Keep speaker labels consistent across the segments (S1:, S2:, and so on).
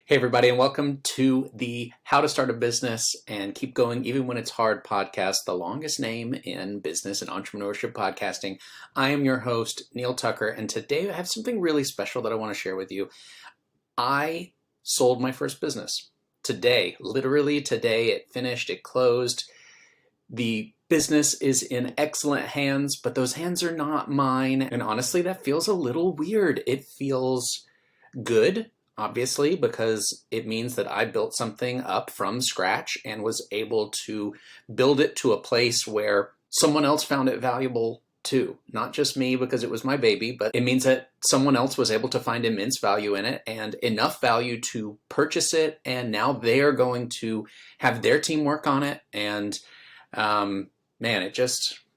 S1: Hey, everybody, and welcome to the How to Start a Business and Keep Going Even When It's Hard podcast, the longest name in business and entrepreneurship podcasting. I am your host, Neal Tucker, and today I have something really special that I want to share with you. I sold my first business today. Literally today, it finished, it closed. The business is in excellent hands, but those hands are not mine. And honestly, that feels a little weird. It feels good, obviously, because it means that I built something up from scratch and was able to build it to a place where someone else found it valuable too. Not just me because it was my baby, but it means that someone else was able to find immense value in it and enough value to purchase it. And now they are going to have their team work on it. And man,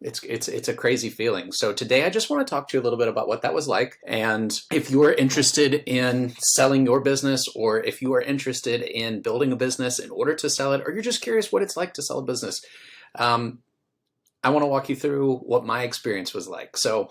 S1: it's a crazy feeling. So today I just want to talk to you a little bit about what that was like. And if you are interested in selling your business, or if you are interested in building a business in order to sell it, or you're just curious what it's like to sell a business, I want to walk you through what my experience was like. So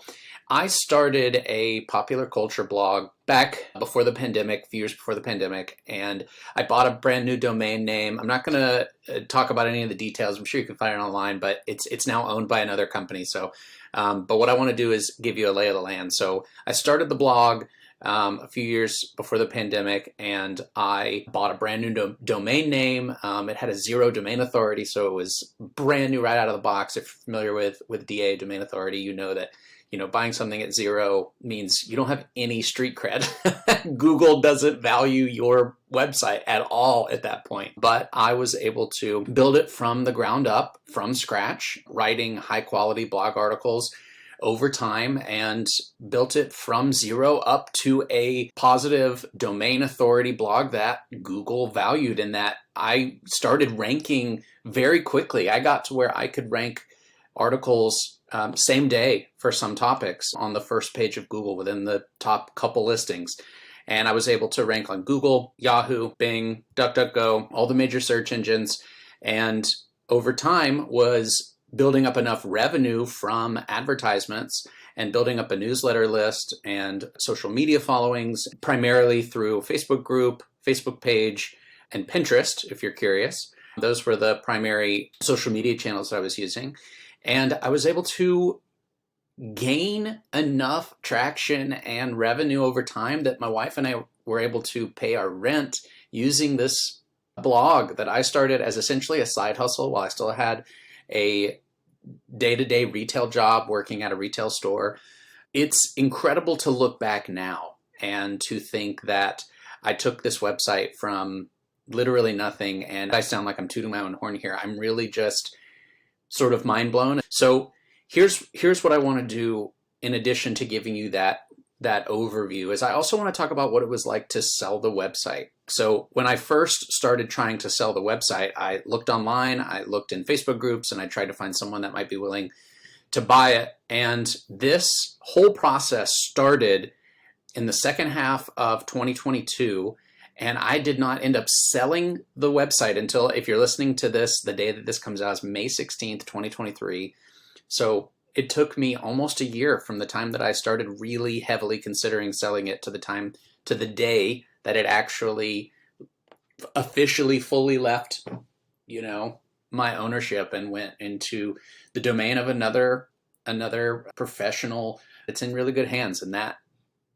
S1: I started a popular culture blog back before the pandemic, a few years before the pandemic, and I bought a brand new domain name. I'm not going to talk about any of the details. I'm sure you can find it online, but it's now owned by another company. So, but what I want to do is give you a lay of the land. So I started the blog a few years before the pandemic, and I bought a brand new domain name. It had a zero domain authority, so it was brand new right out of the box. If you're familiar with DA, domain authority, you know that buying something at zero means you don't have any street cred. Google doesn't value your website at all at that point. But I was able to build it from the ground up, from scratch, writing high quality blog articles over time, and built it from zero up to a positive domain authority blog that Google valued, and that I started ranking very quickly. I got to where I could rank articles same day for some topics on the first page of Google within the top couple listings. And I was able to rank on Google, Yahoo, Bing, DuckDuckGo, all the major search engines, and over time was building up enough revenue from advertisements and building up a newsletter list and social media followings, primarily through Facebook group, Facebook page, and Pinterest, if you're curious. Those were the primary social media channels that I was using. And I was able to gain enough traction and revenue over time that my wife and I were able to pay our rent using this blog that I started as essentially a side hustle while I still had a day-to-day retail job working at a retail store. It's incredible to look back now and to think that I took this website from literally nothing, and I sound like I'm tooting my own horn here. I'm really just sort of mind blown. So here's what I want to do in addition to giving you that overview, is I also want to talk about what it was like to sell the website. So when I first started trying to sell the website, I looked online, I looked in Facebook groups, and I tried to find someone that might be willing to buy it. And this whole process started in the second half of 2022. And I did not end up selling the website until, if you're listening to this, the day that this comes out is May 16th, 2023. So it took me almost a year from the time that I started really heavily considering selling it to the day that it actually officially fully left, my ownership and went into the domain of another professional. It's in really good hands, and that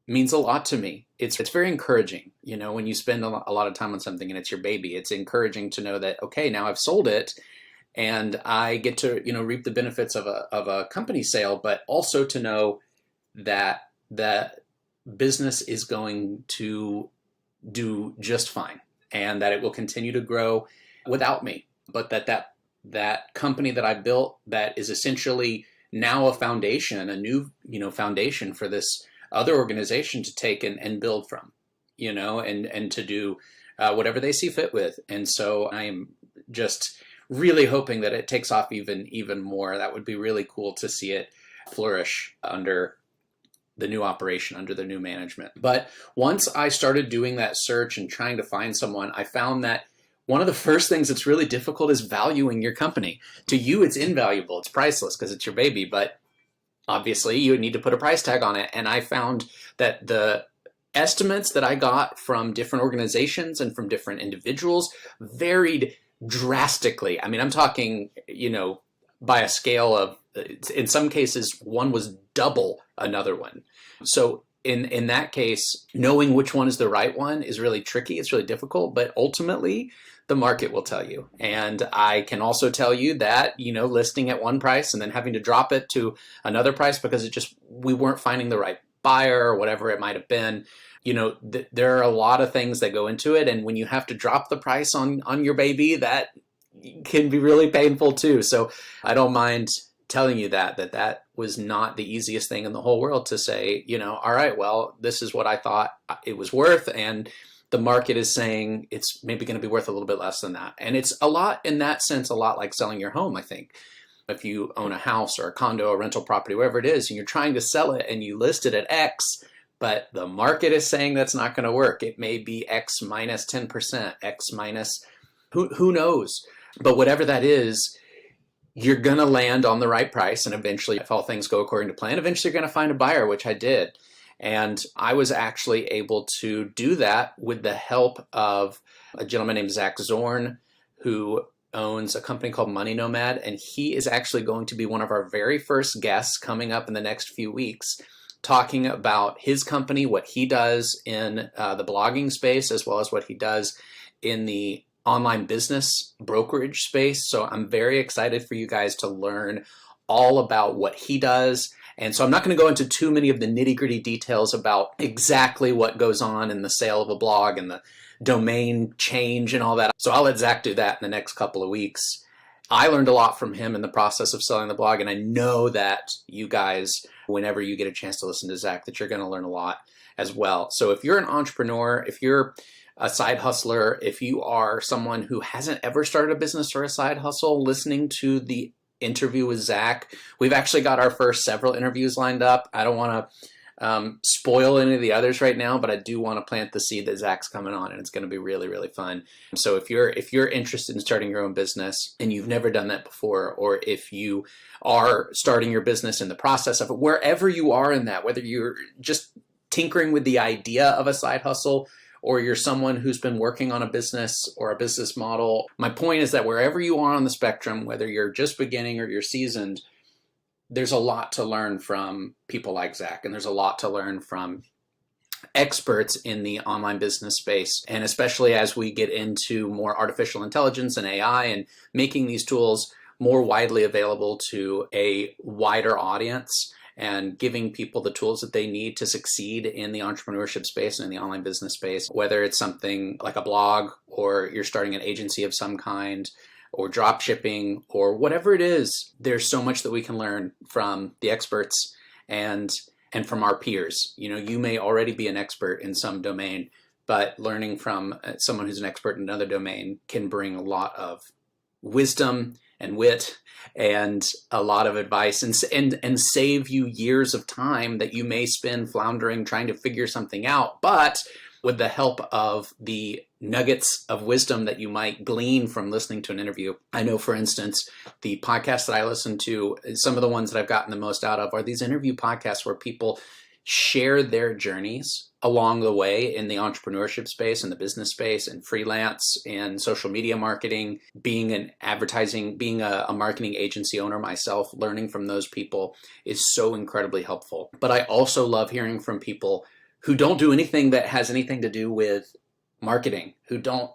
S1: means a lot to me. It's very encouraging, when you spend a lot of time on something and it's your baby. It's encouraging to know that, okay, now I've sold it and I get to, reap the benefits of a company sale, but also to know that business is going to do just fine and that it will continue to grow without me. But that company that I built, that is essentially now a foundation, a new, foundation for this other organization to take and build from, and to do whatever they see fit with. And so I am just really hoping that it takes off even more. That would be really cool to see it flourish under the new operation, under the new management. But once I started doing that search and trying to find someone, I found that one of the first things that's really difficult is valuing your company. To you, it's invaluable. It's priceless because it's your baby, but obviously you need to put a price tag on it. And I found that the estimates that I got from different organizations and from different individuals varied drastically. I mean, I'm talking, by a scale of, in some cases, one was double another one. So in that case, knowing which one is the right one is really tricky. It's really difficult, but ultimately the market will tell you. And I can also tell you that, listing at one price and then having to drop it to another price because we weren't finding the right buyer or whatever it might have been. There are a lot of things that go into it. And when you have to drop the price on your baby, that can be really painful too. So I don't mind telling you that was not the easiest thing in the whole world to say, all right, well, this is what I thought it was worth. And the market is saying it's maybe going to be worth a little bit less than that. And it's a lot, in that sense, a lot like selling your home, I think. If you own a house or a condo or rental property, wherever it is, and you're trying to sell it and you list it at X, but the market is saying that's not going to work. It may be X minus 10%, X minus, who knows? But whatever that is, you're going to land on the right price. And eventually, if all things go according to plan, eventually you're going to find a buyer, which I did. And I was actually able to do that with the help of a gentleman named Zach Zorn, who owns a company called Money Nomad. And he is actually going to be one of our very first guests coming up in the next few weeks, talking about his company, what he does in the blogging space, as well as what he does in the online business brokerage space. So I'm very excited for you guys to learn all about what he does. And so I'm not going to go into too many of the nitty-gritty details about exactly what goes on in the sale of a blog and the domain change and all that. So I'll let Zach do that in the next couple of weeks. I learned a lot from him in the process of selling the blog, and I know that you guys, whenever you get a chance to listen to Zach, that you're going to learn a lot as well. So if you're an entrepreneur, if you're a side hustler, if you are someone who hasn't ever started a business or a side hustle, listening to the interview with Zach, we've actually got our first several interviews lined up. I don't want to spoil any of the others right now, but I do want to plant the seed that Zach's coming on, and it's going to be really, really fun. So if you're interested in starting your own business and you've never done that before, or if you are starting your business in the process of it, wherever you are in that, whether you're just tinkering with the idea of a side hustle, or you're someone who's been working on a business or a business model, my point is that wherever you are on the spectrum, whether you're just beginning or you're seasoned, there's a lot to learn from people like Zach, and there's a lot to learn from experts in the online business space. And especially as we get into more artificial intelligence and AI and making these tools more widely available to a wider audience, and giving people the tools that they need to succeed in the entrepreneurship space and in the online business space, whether it's something like a blog, or you're starting an agency of some kind, or drop shipping, or whatever it is. There's so much that we can learn from the experts and from our peers. You may already be an expert in some domain, but learning from someone who's an expert in another domain can bring a lot of wisdom and wit and a lot of advice, and save you years of time that you may spend floundering trying to figure something out. But with the help of the nuggets of wisdom that you might glean from listening to an interview. I know, for instance, the podcasts that I listen to, some of the ones that I've gotten the most out of are these interview podcasts where people share their journeys along the way in the entrepreneurship space and the business space and freelance and social media marketing. Being an advertising, being a marketing agency owner myself, learning from those people is so incredibly helpful. But I also love hearing from people who don't do anything that has anything to do with marketing, who don't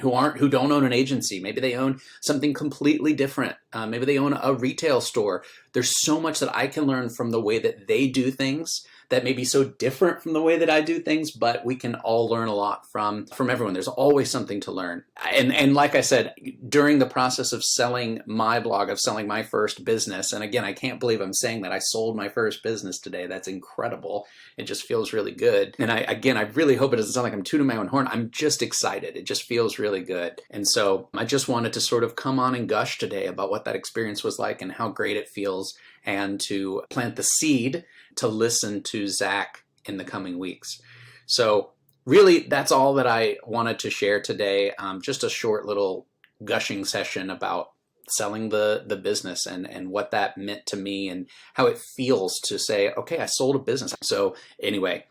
S1: own an agency. Maybe they own something completely different. Maybe they own a retail store. There's so much that I can learn from the way that they do things that may be so different from the way that I do things, but we can all learn a lot from everyone. There's always something to learn. And like I said, during the process of selling my blog, of selling my first business, and again, I can't believe I'm saying that I sold my first business today. That's incredible. It just feels really good. And I really hope it doesn't sound like I'm tooting my own horn. I'm just excited. It just feels really good. And so I just wanted to sort of come on and gush today about what that experience was like and how great it feels, and to plant the seed to listen to Zach in the coming weeks. So really, that's all that I wanted to share today. Just a short little gushing session about selling the business and what that meant to me and how it feels to say, okay, I sold a business. So anyway,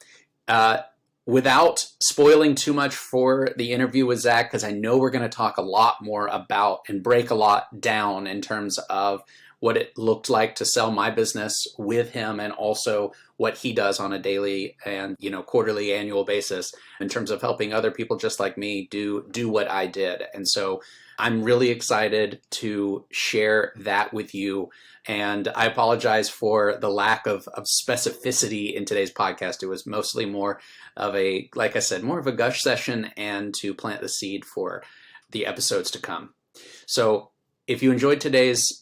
S1: without spoiling too much for the interview with Zach, because I know we're going to talk a lot more about and break a lot down in terms of what it looked like to sell my business with him, and also what he does on a daily and quarterly, annual basis in terms of helping other people just like me do what I did. And so I'm really excited to share that with you. And I apologize for the lack of specificity in today's podcast. It was mostly more of a, like I said, more of a gush session and to plant the seed for the episodes to come. So if you enjoyed today's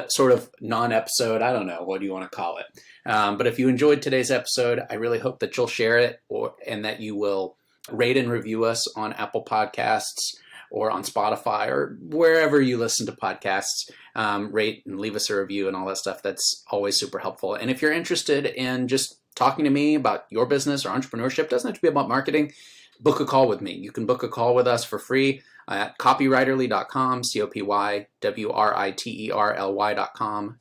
S1: sort of non-episode, I don't know, what do you want to call it? But if you enjoyed today's episode, I really hope that you'll share it and that you will rate and review us on Apple Podcasts or on Spotify or wherever you listen to podcasts. Rate and leave us a review and all that stuff. That's always super helpful. And if you're interested in just talking to me about your business or entrepreneurship, doesn't have to be about marketing, book a call with me. You can book a call with us for free at copywriterly.com, copywriterly.com,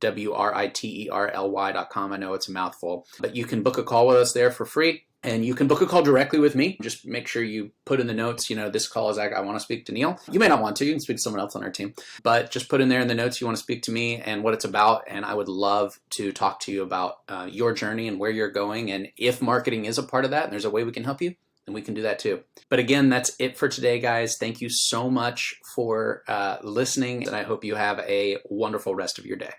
S1: copywriterly.com. I know it's a mouthful, but you can book a call with us there for free. And you can book a call directly with me. Just make sure you put in the notes, this call is I want to speak to Neal. You may not want to. You can speak to someone else on our team. But just put in there in the notes you want to speak to me and what it's about. And I would love to talk to you about your journey and where you're going. And if marketing is a part of that and there's a way we can help you, then we can do that too. But again, that's it for today, guys. Thank you so much for listening. And I hope you have a wonderful rest of your day.